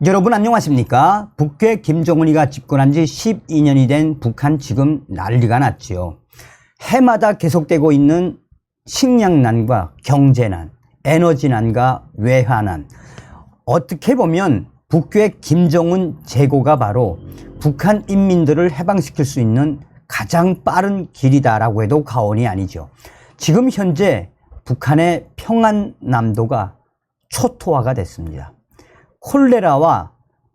여러분 안녕하십니까? 북괴 김정은이가 집권한 지 12년이 된 북한 지금 난리가 났지요. 해마다 계속되고 있는 식량난과 경제난, 에너지난과 외환난. 어떻게 보면 북괴 김정은 제고가 바로 북한 인민들을 해방시킬 수 있는 가장 빠른 길이다라고 해도 과언이 아니죠. 지금 현재 북한의 평안남도가 초토화가 됐습니다. 콜레라와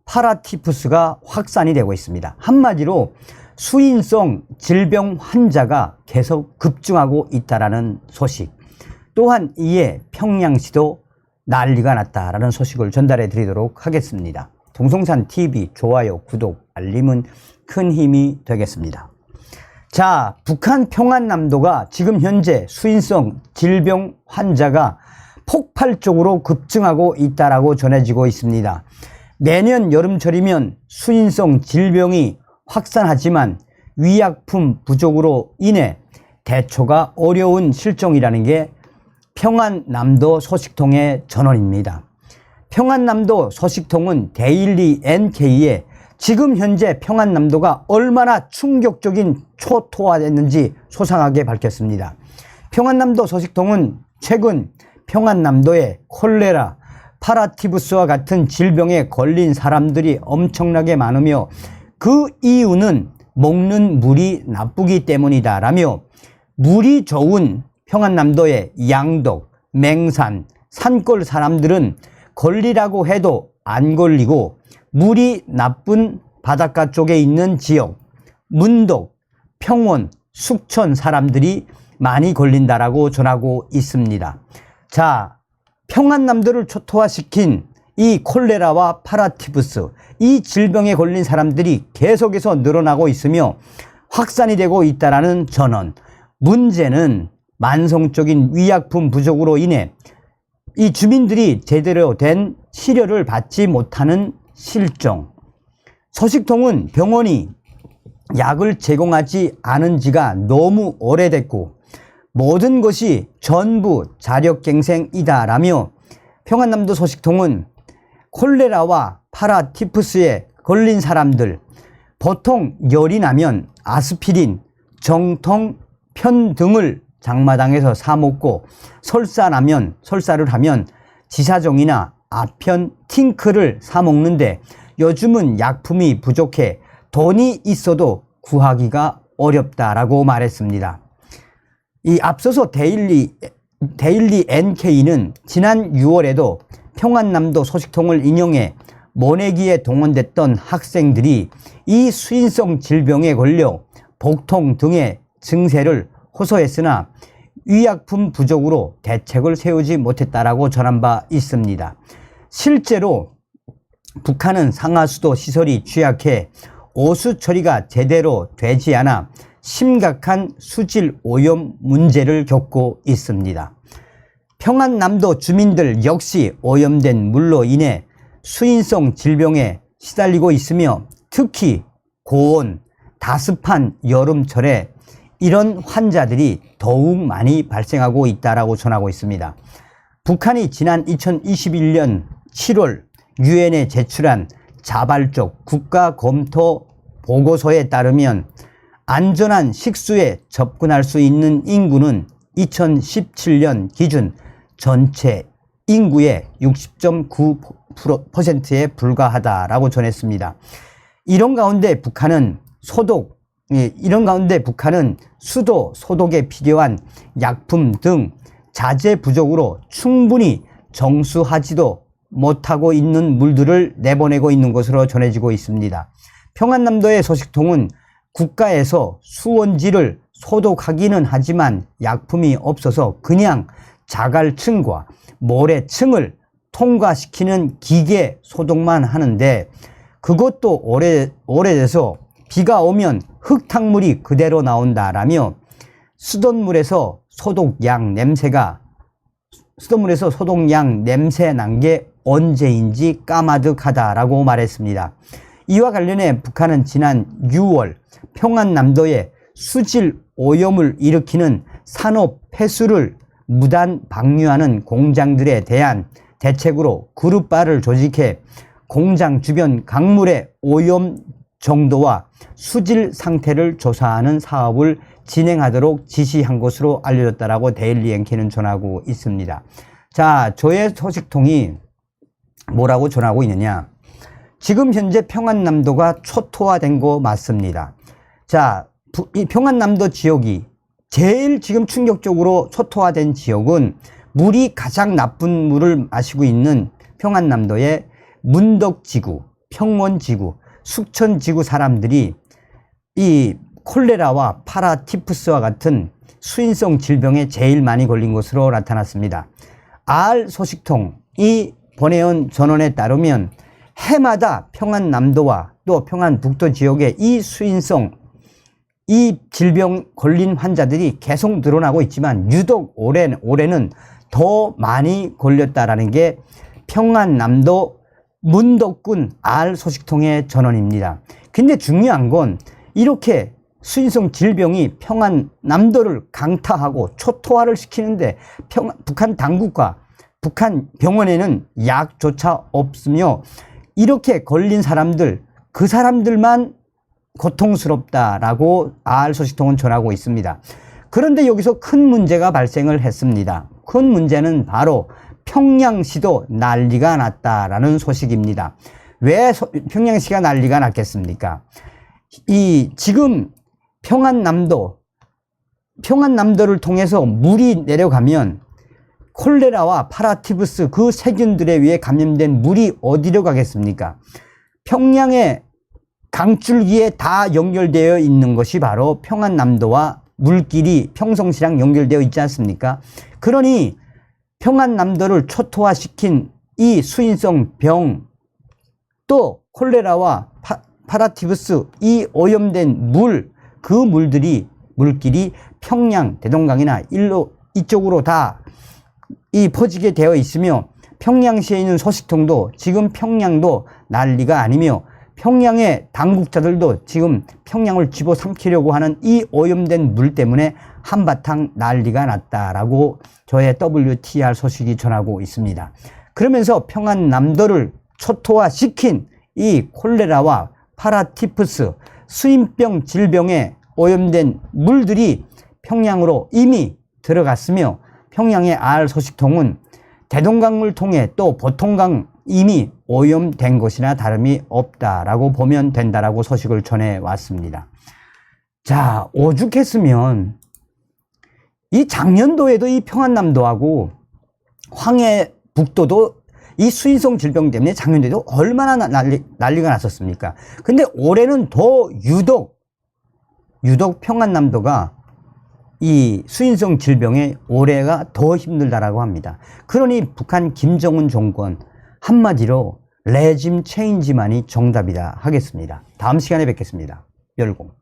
파라티푸스가 확산이 되고 있습니다. 한마디로 수인성 질병 환자가 계속 급증하고 있다는 소식, 또한 이에 평양시도 난리가 났다라는 소식을 전달해 드리도록 하겠습니다. 동성산TV 좋아요, 구독, 알림은 큰 힘이 되겠습니다. 자, 북한 평안남도가 지금 현재 수인성 질병 환자가 폭발적으로 급증하고 있다라고 전해지고 있습니다. 매년 여름철이면 수인성 질병이 확산하지만 위약품 부족으로 인해 대처가 어려운 실정이라는 게 평안남도 소식통의 전언입니다. 평안남도 소식통은 데일리 NK에 지금 현재 평안남도가 얼마나 충격적인 초토화됐는지 소상하게 밝혔습니다. 평안남도 소식통은 최근 평안남도에 콜레라, 파라티푸스와 같은 질병에 걸린 사람들이 엄청나게 많으며 그 이유는 먹는 물이 나쁘기 때문이다라며 물이 좋은 평안남도의 양덕, 맹산, 산골 사람들은 걸리라고 해도 안 걸리고 물이 나쁜 바닷가 쪽에 있는 지역, 문덕, 평원, 숙천 사람들이 많이 걸린다라고 전하고 있습니다. 자, 평안남도를 초토화시킨 이 콜레라와 파라티푸스, 이 질병에 걸린 사람들이 계속해서 늘어나고 있으며 확산이 되고 있다는 전언. 문제는 만성적인 위약품 부족으로 인해 이 주민들이 제대로 된 치료를 받지 못하는 실정. 소식통은 병원이 약을 제공하지 않은 지가 너무 오래됐고 모든 것이 전부 자력갱생이다라며 평안남도 소식통은 콜레라와 파라티푸스에 걸린 사람들, 보통 열이 나면 아스피린, 정통, 편 등을 장마당에서 사 먹고 설사를 하면 지사정이나 아편, 팅크를 사 먹는데 요즘은 약품이 부족해 돈이 있어도 구하기가 어렵다라고 말했습니다. 이 앞서서 데일리 NK는 지난 6월에도 평안남도 소식통을 인용해 모내기에 동원됐던 학생들이 이 수인성 질병에 걸려 복통 등의 증세를 호소했으나 위약품 부족으로 대책을 세우지 못했다라고 전한 바 있습니다. 실제로 북한은 상하수도 시설이 취약해 오수 처리가 제대로 되지 않아 심각한 수질 오염 문제를 겪고 있습니다. 평안남도 주민들 역시 오염된 물로 인해 수인성 질병에 시달리고 있으며 특히 고온, 다습한 여름철에 이런 환자들이 더욱 많이 발생하고 있다고 전하고 있습니다. 북한이 지난 2021년 7월 유엔에 제출한 자발적 국가 검토 보고서에 따르면 안전한 식수에 접근할 수 있는 인구는 2017년 기준 전체 인구의 60.9%에 불과하다라고 전했습니다. 이런 가운데 북한은 수도, 소독에 필요한 약품 등 자재 부족으로 충분히 정수하지도 못하고 있는 물들을 내보내고 있는 것으로 전해지고 있습니다. 평안남도의 소식통은 국가에서 수원지를 소독하기는 하지만 약품이 없어서 그냥 자갈층과 모래층을 통과시키는 기계 소독만 하는데 그것도 오래돼서 비가 오면 흙탕물이 그대로 나온다라며 수돗물에서 소독약 냄새 난 게 언제인지 까마득하다라고 말했습니다. 이와 관련해 북한은 지난 6월 평안남도에 수질 오염을 일으키는 산업 폐수를 무단 방류하는 공장들에 대한 대책으로 그룹바를 조직해 공장 주변 강물의 오염 정도와 수질 상태를 조사하는 사업을 진행하도록 지시한 것으로 알려졌다라고 데일리 NK는 전하고 있습니다. 자, 저의 소식통이 뭐라고 전하고 있느냐? 지금 현재 평안남도가 초토화된 거 맞습니다. 자, 이 평안남도 지역이 제일 지금 충격적으로 초토화된 지역은 물이 가장 나쁜 물을 마시고 있는 평안남도의 문덕지구, 평원지구, 숙천지구 사람들이 이 콜레라와 파라티푸스와 같은 수인성 질병에 제일 많이 걸린 것으로 나타났습니다. 알 소식통이 보내온 전원에 따르면 해마다 평안남도와 또 평안북도 지역에 이 수인성 이 질병 걸린 환자들이 계속 늘어나고 있지만 유독 올해는 더 많이 걸렸다라는 게 평안남도 문덕군 알 소식통의 전원입니다. 근데 중요한 건 이렇게 수인성 질병이 평안남도를 강타하고 초토화를 시키는데 북한 당국과 북한 병원에는 약조차 없으며 이렇게 걸린 사람들, 그 사람들만 고통스럽다라고 알 소식통은 전하고 있습니다. 그런데 여기서 큰 문제가 발생을 했습니다. 큰 문제는 바로 평양시도 난리가 났다라는 소식입니다. 왜 평양시가 난리가 났겠습니까? 지금 평안남도를 통해서 물이 내려가면 콜레라와 파라티푸스 그 세균들에 의해 감염된 물이 어디로 가겠습니까? 평양의 강줄기에 다 연결되어 있는 것이 바로 평안남도와 물길이 평성시랑 연결되어 있지 않습니까? 그러니 평안남도를 초토화시킨 이 수인성 병, 또 콜레라와 파라티푸스 이 오염된 그 물길이 평양, 대동강이나 이쪽으로 다 퍼지게 되어 있으며 평양시에 있는 소식통도 지금 평양도 난리가 아니며 평양의 당국자들도 지금 평양을 집어삼키려고 하는 이 오염된 물 때문에 한바탕 난리가 났다라고 저의 WTR 소식이 전하고 있습니다. 그러면서 평안남도를 초토화시킨 이 콜레라와 파라티푸스 수인병 질병에 오염된 물들이 평양으로 이미 들어갔으며 평양의 알 소식통은 대동강을 통해 또 보통강 이미 오염된 것이나 다름이 없다라고 보면 된다라고 소식을 전해왔습니다. 자, 오죽했으면 이 작년도에도 이 평안남도하고 황해북도도 이 수인성 질병 때문에 작년도에도 얼마나 난리가 났었습니까? 근데 올해는 더 유독 평안남도가 이 수인성 질병에 올해가 더 힘들다라고 합니다. 그러니 북한 김정은 정권 한마디로 레짐 체인지만이 정답이다 하겠습니다. 다음 시간에 뵙겠습니다. 열공.